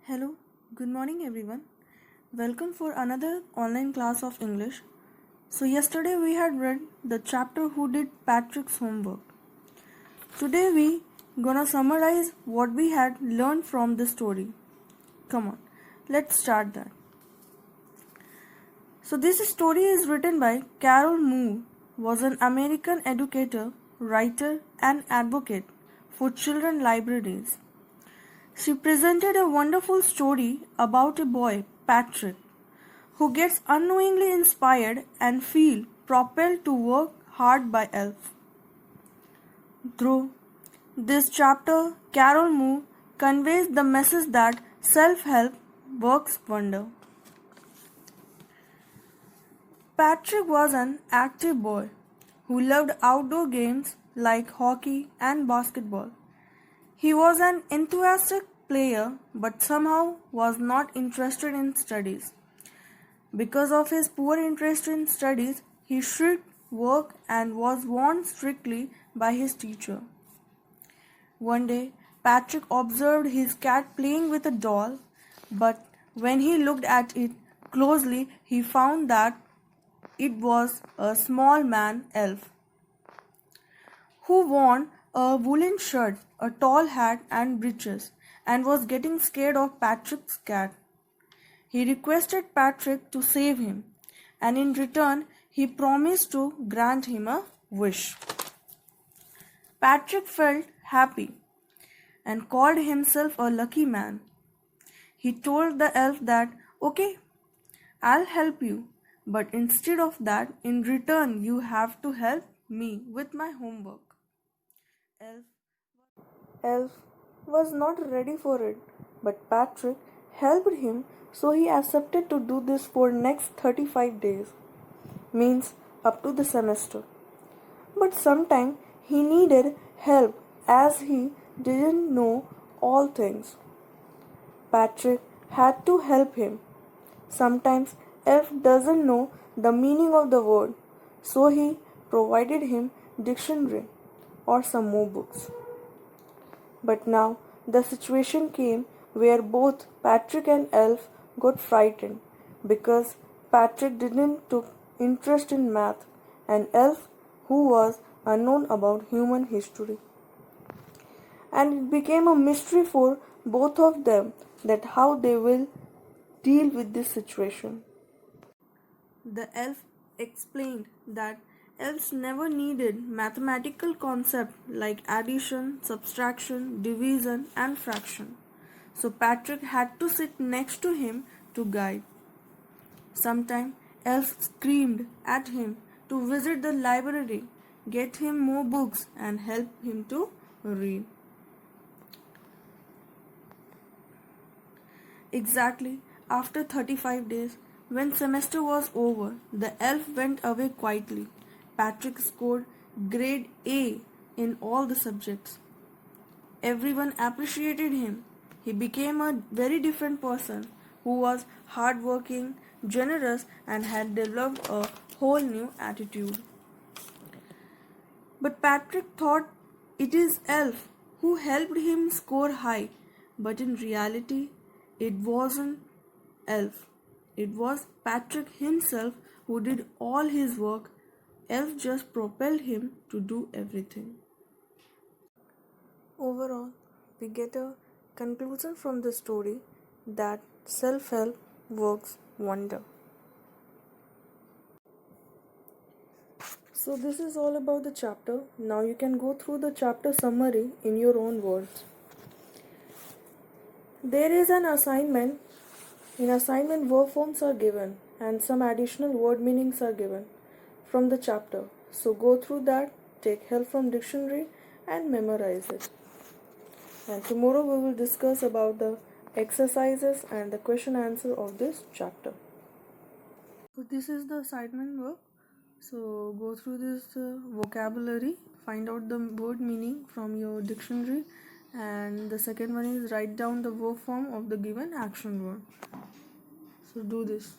Hello, good morning everyone. Welcome for another online class of English. So yesterday we had read the chapter Who Did Patrick's Homework. Today we gonna summarize what we had learned from this story. Come on, let's start that. So this story is written by Carol Moore, was an American educator, writer and advocate for children libraries. She presented a wonderful story about a boy, Patrick, who gets unknowingly inspired and feel propelled to work hard by elves. Through this chapter, Carol Moore conveys the message that self-help works wonder. Patrick was an active boy who loved outdoor games like hockey and basketball. He was an enthusiastic player but somehow was not interested in studies. Because of his poor interest in studies, he shirked work and was warned strictly by his teacher. One day, Patrick observed his cat playing with a doll, but when he looked at it closely, he found that it was a small man elf who wore a woolen shirt, a tall hat and breeches, and was getting scared of Patrick's cat. He requested Patrick to save him, and in return he promised to grant him a wish. Patrick felt happy and called himself a lucky man. He told the elf that, "Okay, I'll help you, but instead of that, in return you have to help me with my homework." Elf was not ready for it, but Patrick helped him, so he accepted to do this for next 35 days, means up to the semester. But sometime he needed help as he didn't know all things. Patrick had to help him. Sometimes Elf doesn't know the meaning of the word, so he provided him dictionary or some more books. But now the situation came where both Patrick and Elf got frightened because Patrick didn't took interest in math and Elf who was unknown about human history. And it became a mystery for both of them that how they will deal with this situation. The elf explained that elves never needed mathematical concepts like addition, subtraction, division, and fraction. So Patrick had to sit next to him to guide. Sometimes elf screamed at him to visit the library, get him more books, and help him to read. Exactly after 35 days, when semester was over, the elf went away quietly. Patrick scored grade A in all the subjects. Everyone appreciated him. He became a very different person who was hardworking, generous, and had developed a whole new attitude. But Patrick thought it is Elf who helped him score high, but in reality, it wasn't Elf. It was Patrick himself who did all his work. Elf just propelled him to do everything. Overall, we get a conclusion from the story that self-help works wonder. So this is all about the chapter. Now you can go through the chapter summary in your own words. There is an assignment. In assignment, verb forms are given and some additional word meanings are given from the chapter. So go through that, take help from dictionary and memorize it. And tomorrow we will discuss about the exercises and the question answer of this chapter. So this is the assignment work. So go through this vocabulary, find out the word meaning from your dictionary, and the second one is write down the verb form of the given action word. So do this.